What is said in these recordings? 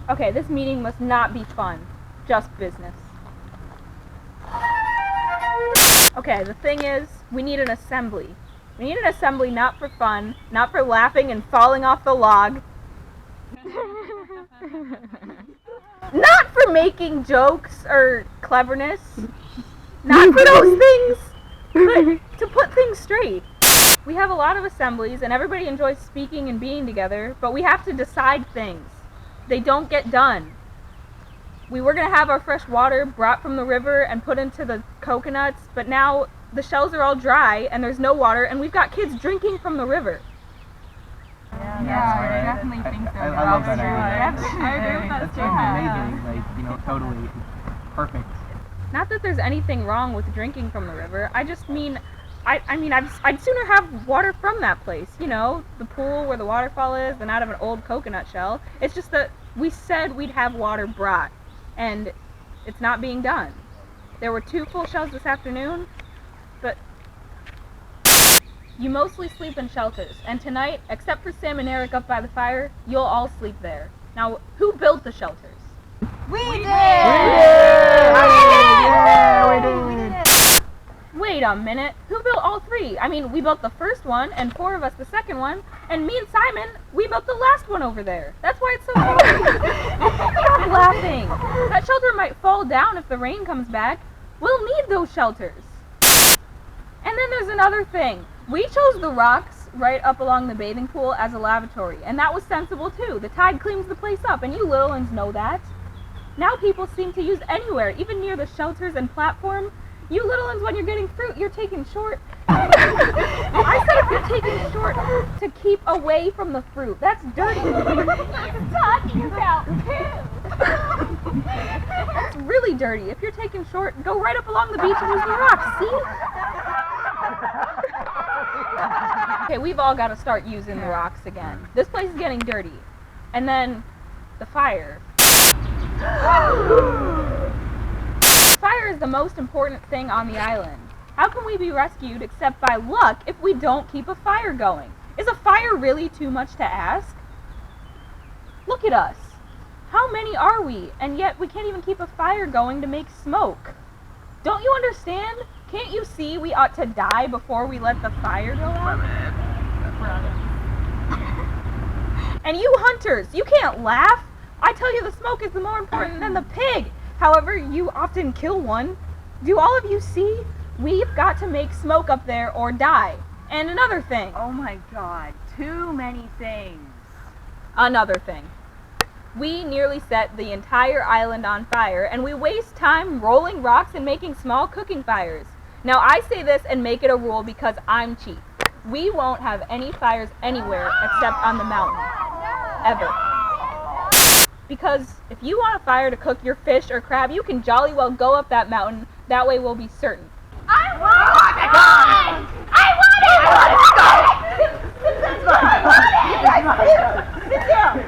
Okay, this meeting must not be fun. Just business. Okay, the thing is, we need an assembly. We need an assembly not for fun, not for laughing and falling off the log. Not for making jokes or cleverness. Not for those things, but to put things straight. We have a lot of assemblies and everybody enjoys speaking and being together, but we have to decide things. They don't get done. We were going to have our fresh water brought from the river and put into the coconuts, but now the shells are all dry and there's no water and we've got kids drinking from the river. Yeah, I definitely think so. I love that idea. I agree with that That's too. amazing, totally perfect. Not that there's anything wrong with drinking from the river. I just mean, I'd sooner have water from that place. You know, the pool where the waterfall is, than out of an old coconut shell. It's just that we said we'd have water brought, and it's not being done. There were 2 full shells this afternoon, but you mostly sleep in shelters, and tonight, except for Sam and Eric up by the fire, you'll all sleep there. Now, who built the shelters? We did! Wait a minute, who built all 3? I mean, we built the first one, and 4 of us the second one, and me and Simon, we built the last one over there. That's why it's so cold. Stop laughing. That shelter might fall down if the rain comes back. We'll need those shelters. And then there's another thing. We chose the rocks right up along the bathing pool as a lavatory, and that was sensible too. The tide cleans the place up, and you little ones know that. Now people seem to use anywhere, even near the shelters and platform. You little ones, when you're getting fruit, you're taking short. I said if you're taking short to keep away from the fruit. That's dirty. Talking about poo. That's really dirty. If you're taking short, go right up along the beach and use the rocks. See? Okay, we've all got to start using the rocks again. This place is getting dirty. And then the fire. Fire is the most important thing on the island. How can we be rescued except by luck if we don't keep a fire going? Is a fire really too much to ask? Look at us. How many are we? And yet we can't even keep a fire going to make smoke. Don't you understand? Can't you see we ought to die before we let the fire go out? And you hunters, you can't laugh. I tell you the smoke is the more important than the pig. However, you often kill one. Do all of you see? We've got to make smoke up there or die. And another thing. Oh my god, too many things. Another thing. We nearly set the entire island on fire, and we waste time rolling rocks and making small cooking fires. Now, I say this and make it a rule because I'm cheap. We won't have any fires anywhere except on the mountain. Ever. Because if you want a fire to cook your fish or crab, you can jolly well go up that mountain. That way we'll be certain. I want it! Sit down!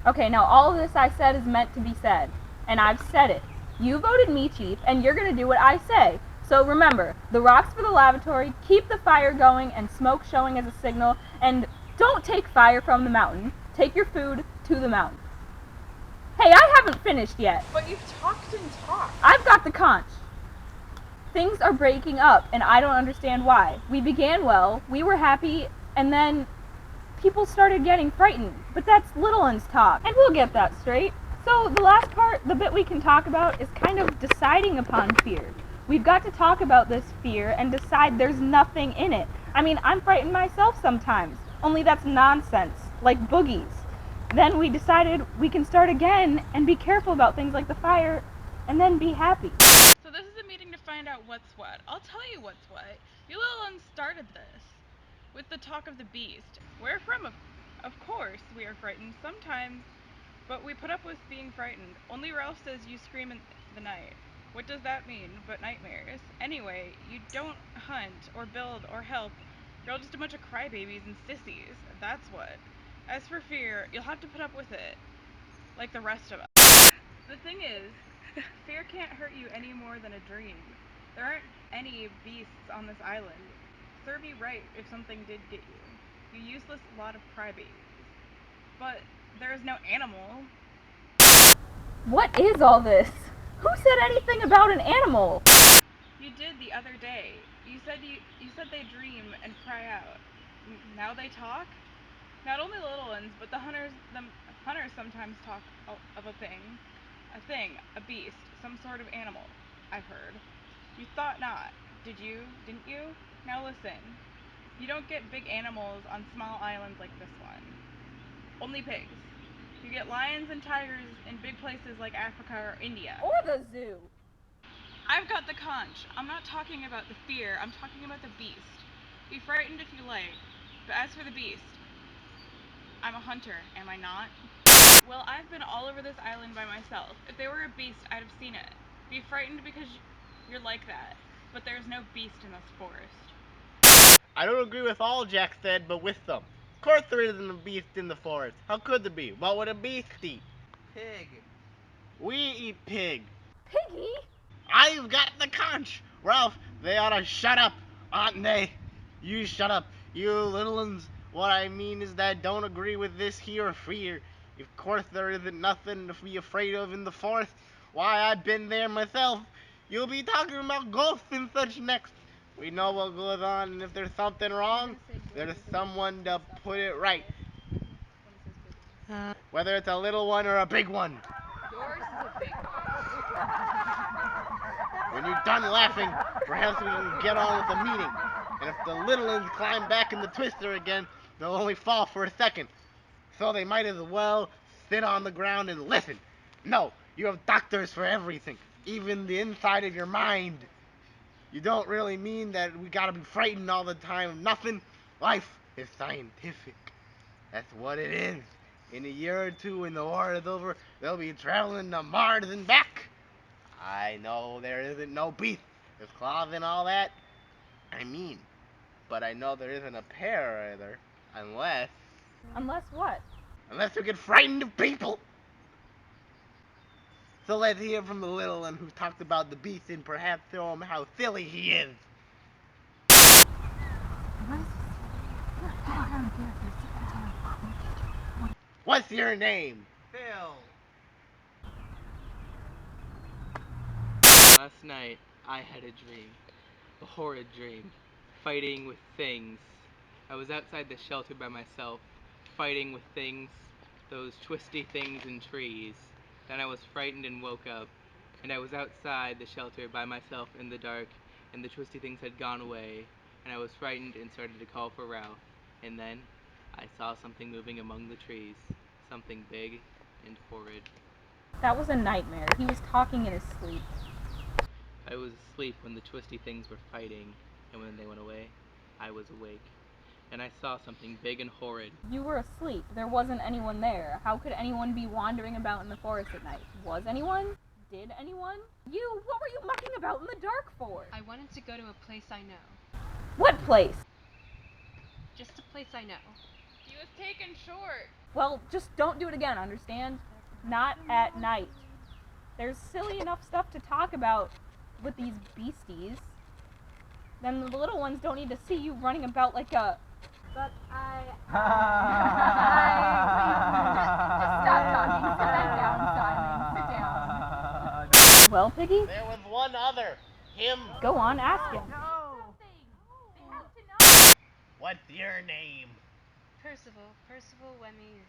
Okay, now all of this I said is meant to be said. And I've said it. You voted me chief, and you're gonna do what I say. So remember, the rocks for the lavatory, keep the fire going and smoke showing as a signal, and don't take fire from the mountain. Take your food to the mountain. Hey, I haven't finished yet. But you've talked and talked. I've got the conch. Things are breaking up, and I don't understand why. We began well, we were happy, and then people started getting frightened. But that's little one's talk, and we'll get that straight. So the last part, the bit we can talk about, is kind of deciding upon fear. We've got to talk about this fear and decide there's nothing in it. I mean, I'm frightened myself sometimes, only that's nonsense, like boogies. Then we decided we can start again and be careful about things like the fire, and then be happy. So this is a meeting to find out what's what. I'll tell you what's what. You little ones started this with the talk of the beast. Where from? Of course we are frightened sometimes, but we put up with being frightened. Only Ralph says you scream in the night. What does that mean but nightmares? Anyway, you don't hunt or build or help. You're all just a bunch of crybabies and sissies. That's what. As for fear, you'll have to put up with it, like the rest of us. The thing is, fear can't hurt you any more than a dream. There aren't any beasts on this island. Serve you right if something did get you. You useless lot of crybabies. But there is no animal What is all this? Who said anything about an animal? You did the other day. You said they dream and cry out. Now they talk? Not only the little ones, but the hunters sometimes talk of a thing, a beast, some sort of animal, I've heard. You thought not, did you? Didn't you? Now listen. You don't get big animals on small islands like this one. Only pigs. You get lions and tigers in big places like Africa or India. Or the zoo. I've got the conch. I'm not talking about the fear, I'm talking about the beast. Be frightened if you like, but as for the beast, I'm a hunter, am I not? Well, I've been all over this island by myself. If there were a beast, I'd have seen it. Be frightened because you're like that, but there's no beast in this forest. I don't agree with all Jack said, but with some. Of course there isn't a beast in the forest. How could there be? What would a beast eat? Pig. We eat pig. Piggy? I've got the conch. Ralph, they ought to shut up, oughtn't they? You shut up, you little uns. What I mean is that don't agree with this here fear. Of course there isn't nothing to be afraid of in the forest. Why, I've been there myself. You'll be talking about ghosts and such next. We know what goes on, and if there's something wrong, there's someone to put it right. Whether it's a little one or a big one. Yours is a big one. When you're done laughing, perhaps we can get on with the meeting. And if the little ones climb back in the twister again, they'll only fall for a second. So they might as well sit on the ground and listen. No, you have doctors for everything, even the inside of your mind. You don't really mean that we gotta be frightened all the time of nothing? Life is scientific. That's what it is. In a year or two, when the war is over, they'll be traveling to Mars and back. I know there isn't no beast with claws and all that. I mean, but I know there isn't a pair either. Unless Unless what? we get frightened of people. So let's hear from the little one who talked about the beast and perhaps show him how silly he is. What's your name? Phil. Last night, I had a dream. A horrid dream. Fighting with things. I was outside the shelter by myself, fighting with things, those twisty things in trees. Then I was frightened and woke up, and I was outside the shelter by myself in the dark, and the twisty things had gone away, and I was frightened and started to call for Ralph. And then I saw something moving among the trees, something big and horrid. That was a nightmare. He was talking in his sleep. I was asleep when the twisty things were fighting, and when they went away, I was awake. And I saw something big and horrid. You were asleep. There wasn't anyone there. How could anyone be wandering about in the forest at night? Was anyone? Did anyone? You? What were you mucking about in the dark for? I wanted to go to a place I know. What place? Just a place I know. He was taken short. Well, just don't do it again, understand? Not at night. There's silly enough stuff to talk about with these beasties. Then the little ones don't need to see you running about like a... But Just stop talking. Sit down, Simon. Sit down. Well, Piggy? There was one other. Him. Go on, ask him. What's your name? Percival Wemmy's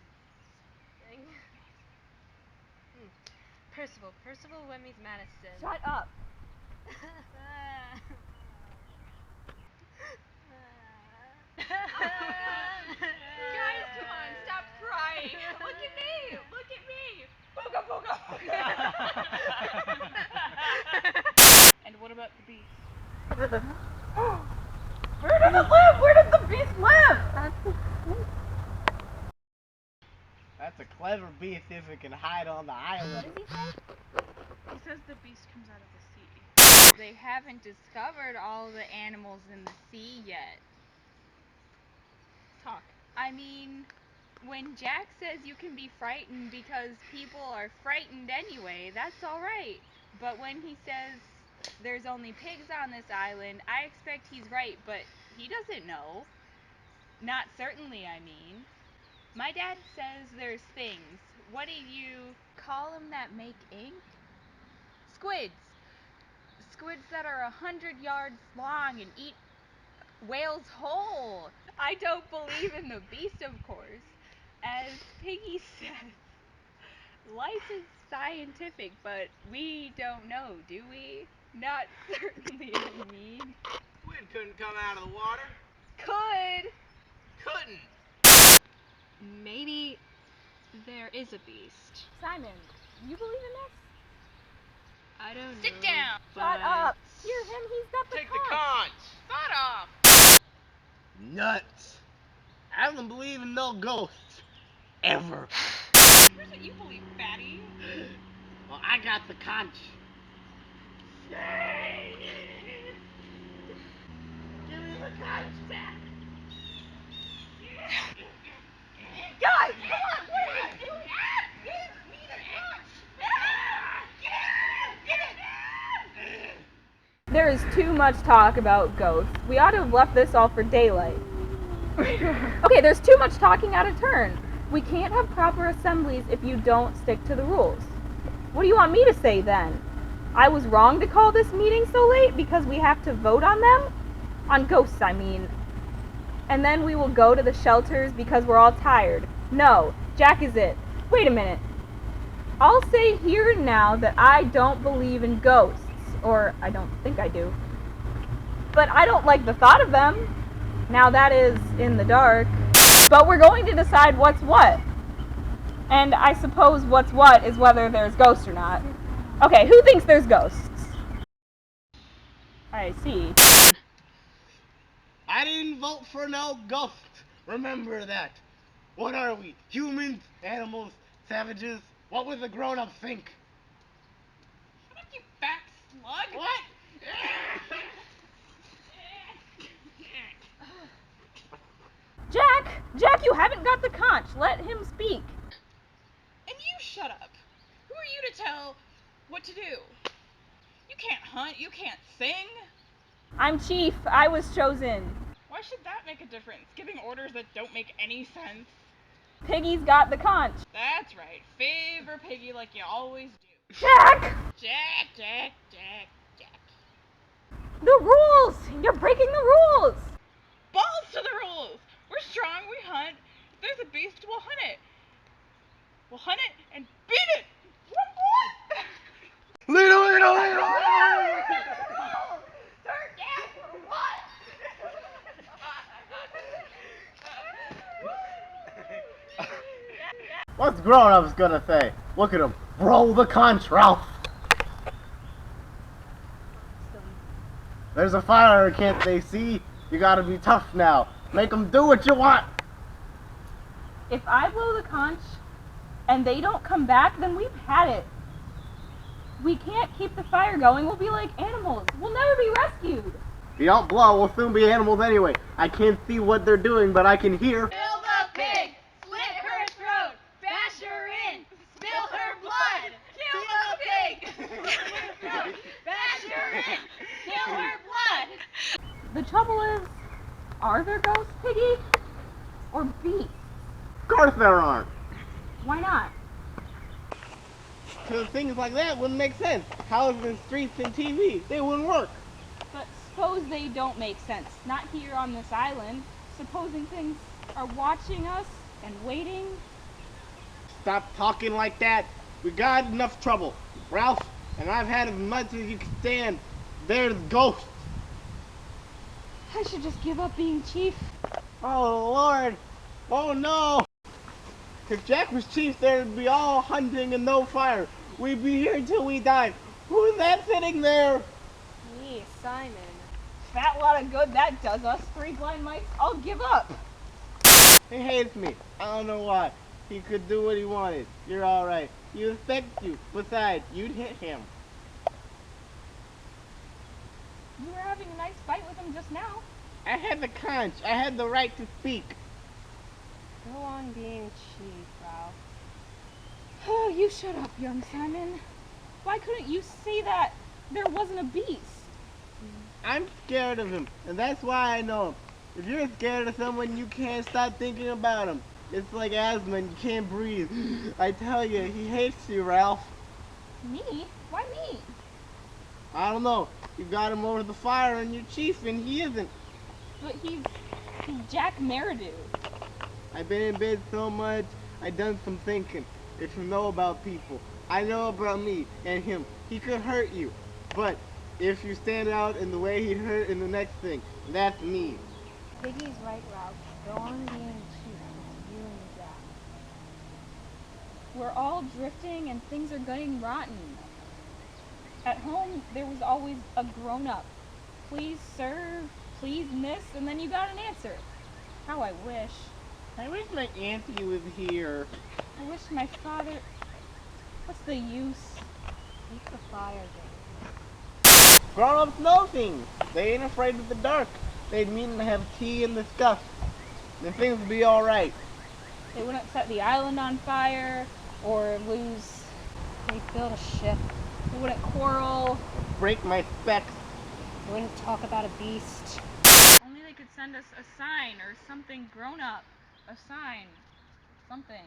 thing. Percival Wemmy's Madison. Shut up. Guys, come on, stop crying. Look at me. Look at me. Booga booga. And what about the beast? Where did it live? Where did the beast live? That's a clever beast if it can hide on the island. He says the beast comes out of the sea. They haven't discovered all the animals in the sea yet. Talk. I mean, when Jack says you can be frightened because people are frightened anyway, that's alright. But when he says there's only pigs on this island, I expect he's right, but he doesn't know. Not certainly, I mean. My dad says there's things. what do you call them that make ink? Squids. Squids that are 100 yards long and eat whales whole. I don't believe in the beast, of course. As Piggy says, life is scientific, but we don't know, do we? Not certainly, I mean. Squid couldn't come out of the water. Could. Couldn't. Maybe there is a beast. Simon, you believe in this? I don't know. Sit down. Shut up. Hear him, he's got the Take the conch. conch. Shut off. Nuts. I don't believe in no ghosts. Ever. Here's what you believe, fatty. Well, I got the conch. Give me the conch back. Guys, come on, please. Give me the conch. Get it. There is too much talk about ghosts. We ought to have left this all for daylight. Okay, there's too much talking out of turn. We can't have proper assemblies if you don't stick to the rules. What do you want me to say then? I was wrong to call this meeting so late because we have to vote on them? On ghosts, I mean. And then we will go to the shelters because we're all tired. No, Jack is it. Wait a minute. I'll say here and now that I don't believe in ghosts. Or I don't think I do. But I don't like the thought of them. Now that is in the dark. But we're going to decide what's what. And I suppose what's what is whether there's ghosts or not. Okay, who thinks there's ghosts? I see. I didn't vote for no ghost. Remember that. What are we? Humans? Animals? Savages? What would the grown-ups think? Shut up, you fat slug. What? Jack, you haven't got the conch. Let him speak. And you shut up. Who are you to tell what to do? You can't hunt, you can't sing. I'm chief. I was chosen. Why should that make a difference? Giving orders that don't make any sense. Piggy's got the conch. That's right. Favor Piggy like you always do. Jack! Jack. The rules! You're breaking the rules! Balls to the rules! We're strong, we hunt. If there's a beast, we'll hunt it. We'll hunt it and beat it! Little. What's grown-ups gonna say? Look at him. Roll the conch, Ralph. There's a fire, can't they see? You gotta be tough now. Make them do what you want. If I blow the conch and they don't come back, then we've had it. We can't keep the fire going. We'll be like animals. We'll never be rescued. If you don't blow, we'll soon be animals anyway. I can't see what they're doing, but I can hear. Kill the pig. Slit her throat. Bash her in. Spill her blood. Kill the pig. Slit her throat. Bash her in. Spill her blood. The trouble is, are there ghosts, Piggy? Or beasts? Of course there aren't. Why not? Because things like that wouldn't make sense. Houses and streets and TV, they wouldn't work. But suppose they don't make sense. Not here on this island. Supposing things are watching us and waiting. Stop talking like that. We got enough trouble. Ralph, and I've had as much as you can stand. There's ghosts. I should just give up being chief. Oh, Lord. Oh, no. If Jack was chief, there'd be all hunting and no fire. We'd be here till we died. Who's that sitting there? Me, Simon. Fat lot of good that does us. 3 blind mice. I'll give up. He hates me. I don't know why. He could do what he wanted. You're all right. You expect you. Besides, you'd hit him. You were having a nice fight with him just now. I had the conch. I had the right to speak. Go on being chief, Ralph. Oh, you shut up, young Simon. Why couldn't you see that there wasn't a beast? I'm scared of him, and that's why I know him. If you're scared of someone, you can't stop thinking about him. It's like asthma and you can't breathe. I tell you, he hates you, Ralph. Me? Why me? I don't know. You got him over the fire and you're chief and he isn't. But he's Jack Meridew. I've been in bed so much, I done some thinking. If you know about people, I know about me and him. He could hurt you, but if you stand out in the way he'd hurt in the next thing, that's me. Biggie's right, Ralph. Go on being chief. It's you and Jack. We're all drifting and things are getting rotten. At home, there was always a grown-up. Please, sir, please, miss, and then you got an answer. How I wish. I wish my auntie was here. I wish my father... What's the use? Keep the fire going. Grown-ups know things. They ain't afraid of the dark. They'd meet and have tea and discuss. Then things would be alright. They wouldn't set the island on fire, or lose... They built a ship. They wouldn't quarrel. Break my specs. They wouldn't talk about a beast. Only they could send us a sign or something grown-up. A sign. Something.